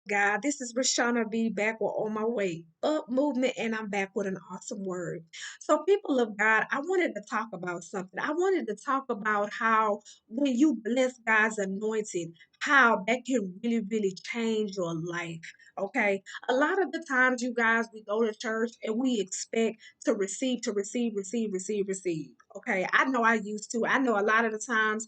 God. This is Rashana B back with On My Way Up movement, and I'm back with an awesome word. So, people of God, I wanted to talk about something. I wanted to talk about how when you bless God's anointed, how that can really, really change your life. Okay. A lot of the times, you guys, we go to church and we expect to receive, to receive, receive, receive, receive. Okay. I know I used to. I know a lot of the times,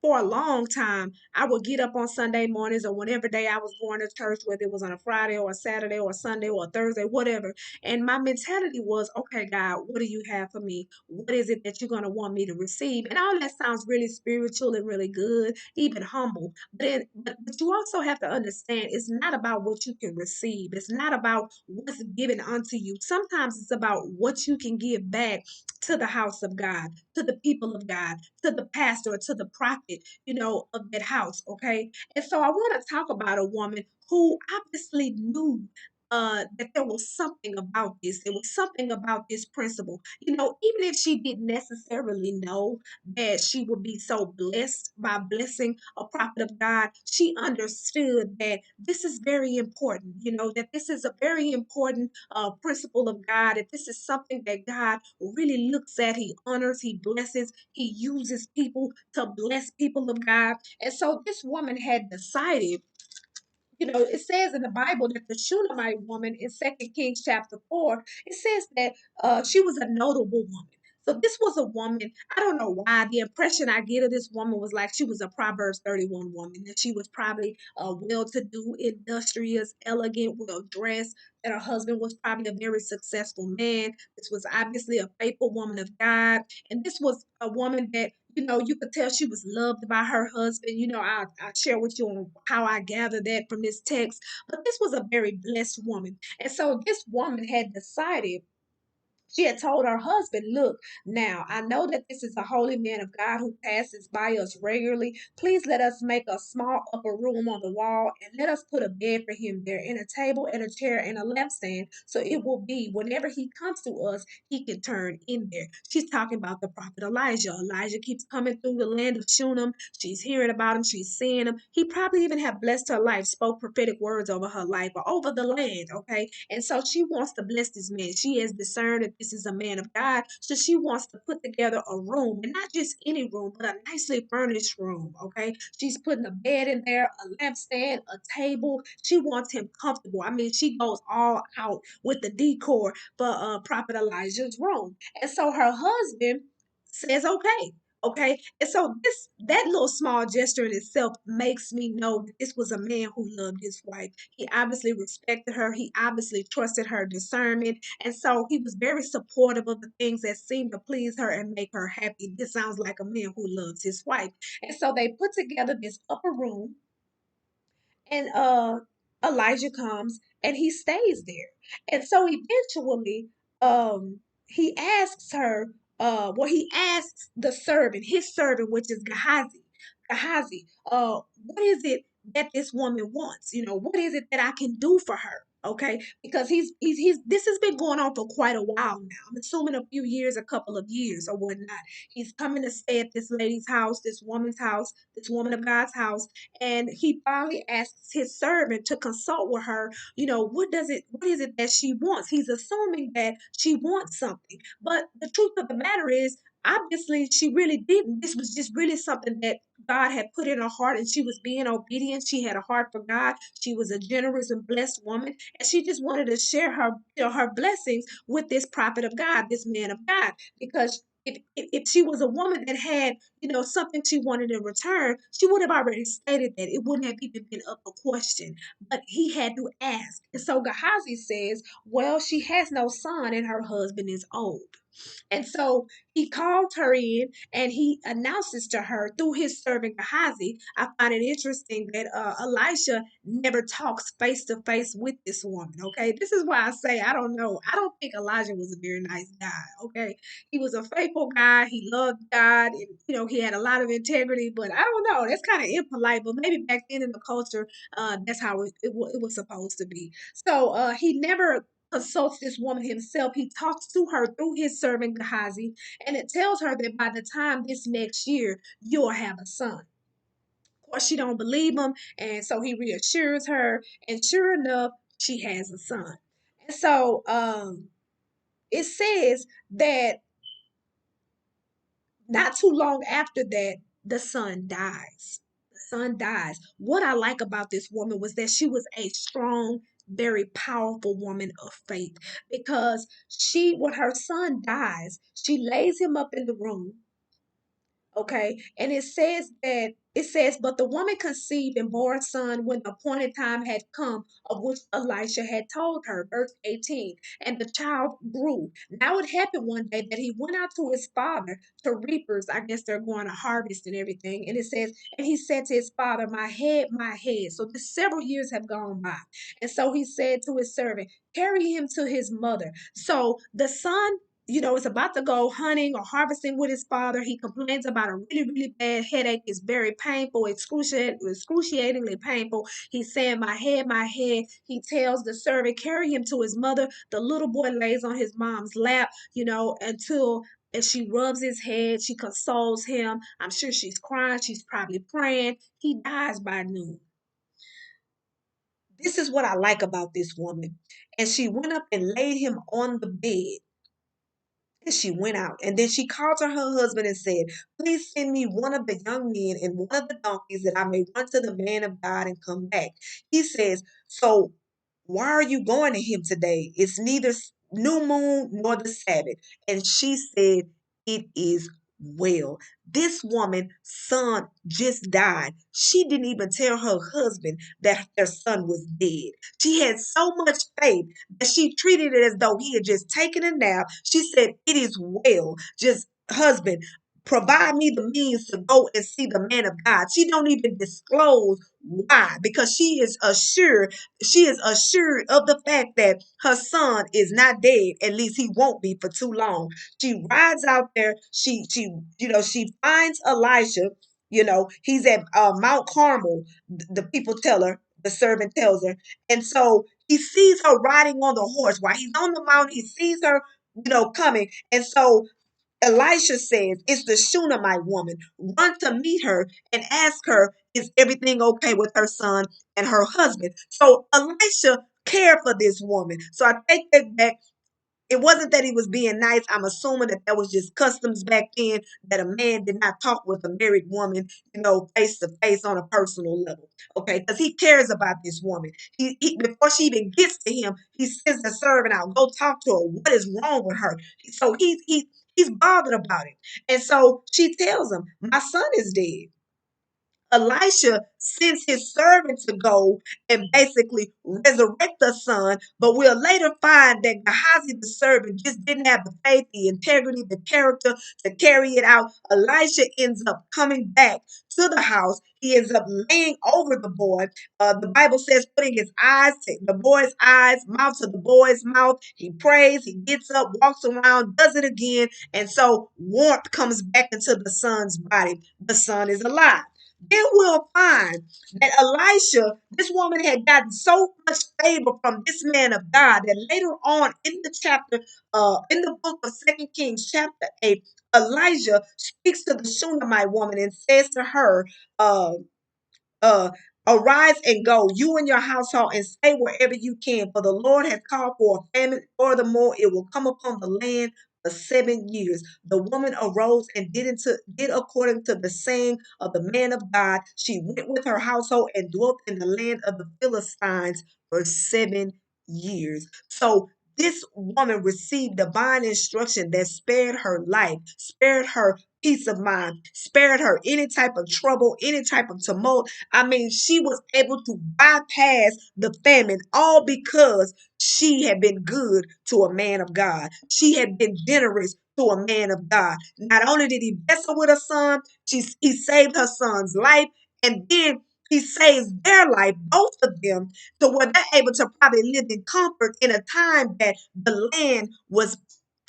for a long time, I would get up on Sunday mornings or whenever day I was going to church, whether it was on a Friday or a Saturday or a Sunday or a Thursday, whatever. And my mentality was, okay, God, what do you have for me? What is it that you're going to want me to receive? And all that sounds really spiritual and really good, even humble. But you also have to understand it's not about what you can receive. It's not about what's given unto you. Sometimes it's about what you can give back to the house of God, to the people of God, to the pastor, to the prophet, of that house. Okay. And so I want to talk about a woman who obviously knew that there was something about this. There was something about this principle. Even if she didn't necessarily know that she would be so blessed by blessing a prophet of God, she understood that this is very important, that this is a very important principle of God, that this is something that God really looks at. He honors, He blesses, He uses people to bless people of God. And so this woman had decided, it says in the Bible that the Shunammite woman in Second Kings chapter 4, it says that she was a notable woman. So this was a woman, I don't know why, the impression I get of this woman was like she was a Proverbs 31 woman, that she was probably well-to-do, industrious, elegant, well-dressed, that her husband was probably a very successful man. This was obviously a faithful woman of God. And this was a woman that you could tell she was loved by her husband. I share with you on how I gather that from this text. But this was a very blessed woman. And so this woman had decided, she had told her husband, look, now I know that this is a holy man of God who passes by us regularly. Please let us make a small upper room on the wall and let us put a bed for him there and a table and a chair and a lampstand. So it will be whenever he comes to us, he can turn in there. She's talking about the prophet Elijah. Elijah keeps coming through the land of Shunem. She's hearing about him. She's seeing him. He probably even have blessed her life, spoke prophetic words over her life or over the land. Okay. And so she wants to bless this man. She has discerned that this is a man of God. So she wants to put together a room, and not just any room, but a nicely furnished room. Okay. She's putting a bed in there, a lampstand, a table. She wants him comfortable. I mean, she goes all out with the decor for Prophet Elijah's room. And so her husband says, okay. Okay. And so that little small gesture in itself makes me know that this was a man who loved his wife. He obviously respected her. He obviously trusted her discernment. And so he was very supportive of the things that seemed to please her and make her happy. This sounds like a man who loves his wife. And so they put together this upper room, and Elijah comes and he stays there. And so eventually he asks her, he asks the servant, his servant, which is Gehazi, what is it that this woman wants? What is it that I can do for her? Okay, because he's this has been going on for quite a while now. I'm assuming a few years, a couple of years or whatnot. He's coming to stay at this lady's house, this woman's house, this woman of God's house, and he finally asks his servant to consult with her. What is it that she wants? He's assuming that she wants something, but the truth of the matter is, obviously she really didn't. This was just really something that God had put in her heart, and she was being obedient. She had a heart for God. She was a generous and blessed woman, and she just wanted to share her blessings with this prophet of God, this man of God, because if she was a woman that had something she wanted in return, she would have already stated that. It wouldn't have even been up for question. But he had to ask. And so Gehazi says, well, she has no son and her husband is old. And so he called her in and he announces to her through his servant Gehazi. I find it interesting that Elisha never talks face to face with this woman. Okay, this is why I say I don't know. I don't think Elijah was a very nice guy. Okay, he was a faithful guy. He loved God, and he had a lot of integrity. But I don't know. That's kind of impolite. But maybe back then in the culture, that's how it was supposed to be. So he never consults this woman himself. He talks to her through his servant Gehazi, and it tells her that by the time this next year, you'll have a son. course, she don't believe him, and so he reassures her, and sure enough, she has a son. And so it says that not too long after that, the son dies. The son dies. What I like about this woman was that she was a strong, very powerful woman of faith, because she, when her son dies, she lays him up in the room. Okay. And it says, but the woman conceived and bore a son when the appointed time had come, of which Elisha had told her. Verse 18. And the child grew. Now it happened one day that he went out to his father to reapers. I guess they're going to harvest and everything. And it says, and he said to his father, my head, my head. So this several years have gone by. And so he said to his servant, carry him to his mother. So the son, is about to go hunting or harvesting with his father. He complains about a really, really bad headache. It's very painful, excruciatingly painful. He's saying, my head, my head. He tells the servant, carry him to his mother. The little boy lays on his mom's lap, until and she rubs his head. She consoles him. I'm sure she's crying. She's probably praying. He dies by noon. This is what I like about this woman. And she went up and laid him on the bed. And she went out. And then she called to her husband and said, please send me one of the young men and one of the donkeys that I may run to the man of God and come back. He says, so why are you going to him today? It's neither new moon nor the Sabbath. And she said, it is well. This woman's son just died. She didn't even tell her husband that their son was dead. She had so much faith that she treated it as though he had just taken a nap. She said, it is well. Just husband, provide me the means to go and see the man of God. She don't even disclose why, because she is assured of the fact that her son is not dead. At least he won't be for too long. She rides out there. She finds Elisha. He's at Mount Carmel. The people tell her. The servant tells her, and so he sees her riding on the horse while he's on the mountain. He sees her, coming, and so Elisha says, it's the Shunammite woman. Run to meet her and ask her, is everything okay with her son and her husband? So Elisha cared for this woman. So I take that back. It wasn't that he was being nice. I'm assuming that was just customs back then, that a man did not talk with a married woman, face to face on a personal level. Okay, because he cares about this woman. He before she even gets to him, he sends the servant out, go talk to her. What is wrong with her? So he's bothered about it. And so she tells him, my son is dead. Elisha sends his servant to go and basically resurrect the son, but we'll later find that Gehazi, the servant, just didn't have the faith, the integrity, the character to carry it out. Elisha ends up coming back to the house. He ends up laying over the boy. The Bible says, putting his eyes to the boy's eyes, mouth to the boy's mouth. He prays, he gets up, walks around, does it again. And so warmth comes back into the son's body. The son is alive. Then we'll find that Elisha, this woman had gotten so much favor from this man of God that later on in the chapter, in the book of Second Kings, chapter 8, Elijah speaks to the Shunammite woman and says to her, uh, uh arise and go, you and your household, and stay wherever you can, for the Lord has called for a famine. Furthermore, it will come upon the land for 7 years. The woman arose and did according to the saying of the man of God. She went with her household and dwelt in the land of the Philistines for 7 years. So this woman received divine instruction that spared her life, spared her peace of mind, spared her any type of trouble, any type of tumult. I mean, she was able to bypass the famine, all because she had been good to a man of God. She had been generous to a man of God. Not only did he bless her with a son, he saved her son's life, and then he saves their life, both of them, to where they're able to probably live in comfort in a time that the land was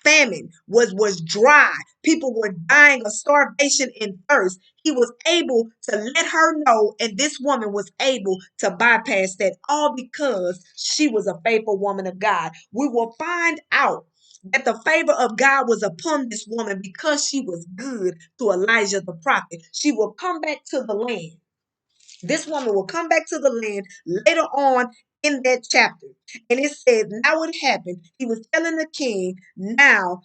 famine, was dry. People were dying of starvation and thirst. He was able to let her know, and this woman was able to bypass that, all because she was a faithful woman of God. We will find out that the favor of God was upon this woman because she was good to Elijah the prophet. She will come back to the land. This woman will come back to the land later on in that chapter. And it says, now it happened. He was telling the king, now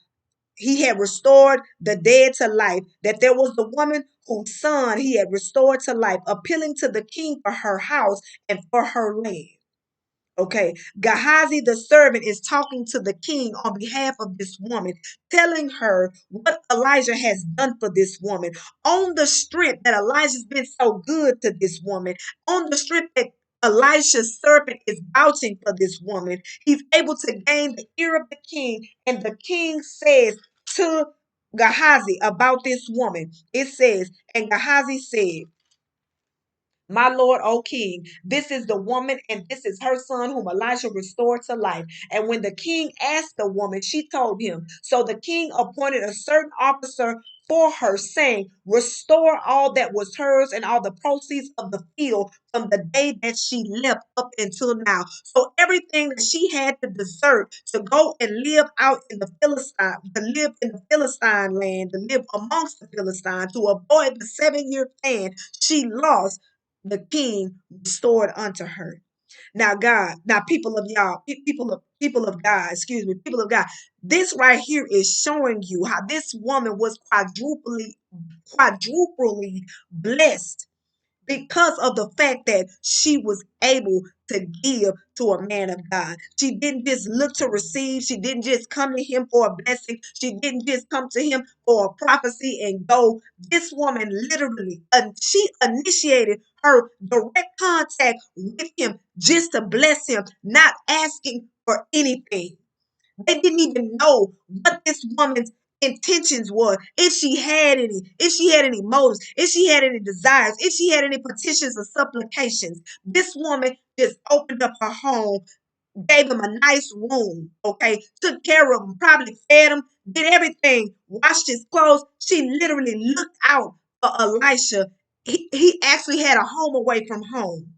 he had restored the dead to life, that there was the woman whose son he had restored to life, appealing to the king for her house and for her land. Okay, Gehazi the servant is talking to the king on behalf of this woman, telling her what Elijah has done for this woman, on the strength that Elijah's been so good to this woman, on the strength that Elisha's servant is vouching for this woman. He's able to gain the ear of the king, and the king says to Gehazi about this woman, it says, and Gehazi said, my Lord, O King, this is the woman and this is her son whom Elijah restored to life. And when the king asked the woman, she told him. So the king appointed a certain officer for her, saying, restore all that was hers and all the proceeds of the field from the day that she left up until now. So everything that she had to desert to go and live out in the Philistine, to live in the Philistine land, to live amongst the Philistines, to avoid the 7 year plan, she lost, the king restored unto her. Now, God, now people of y'all, people of God, excuse me, people of God, this right here is showing you how this woman was quadruply blessed because of the fact that she was able to give to a man of God. She didn't just look to receive. She didn't just come to him for a blessing. She didn't just come to him for a prophecy and go. This woman literally, she initiated her direct contact with him just to bless him, not asking for anything. They didn't even know what this woman's intentions were. If she had any motives, if she had any desires, if she had any petitions or supplications. This woman just opened up her home, gave him a nice room, okay, took care of him, probably fed him, did everything, washed his clothes. She literally looked out for Elisha. He actually had a home away from home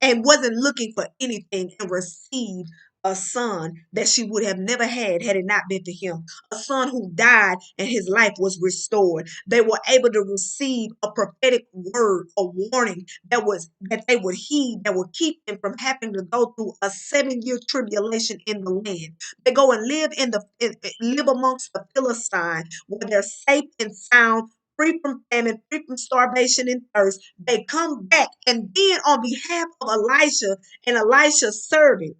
and wasn't looking for anything and received a son that she would have never had it not been for him. A son who died and his life was restored. They were able to receive a prophetic word, a warning that they would heed, that would keep them from having to go through a 7 year tribulation in the land. They go and live amongst the Philistine where they're safe and sound, free from famine, free from starvation and thirst. They come back, and then on behalf of Elisha and Elisha's servant,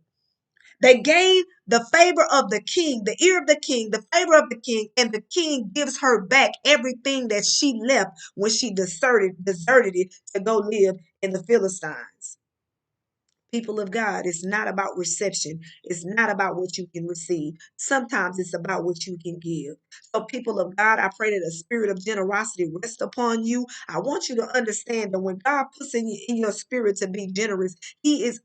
they gain the favor of the king, the ear of the king, the favor of the king, and the king gives her back everything that she left when she deserted it to go live in the Philistines. People of God, it's not about reception. It's not about what you can receive. Sometimes it's about what you can give. So, people of God, I pray that a spirit of generosity rest upon you. I want you to understand that when God puts in your spirit to be generous, He is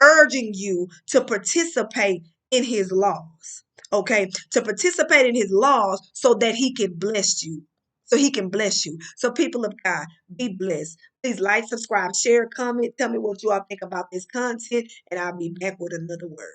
urging you to participate in His laws. Okay, to participate in His laws so that He can bless you. So He can bless you. So, people of God, be blessed. Please like, subscribe, share, comment. Tell me what you all think about this content, and I'll be back with another word.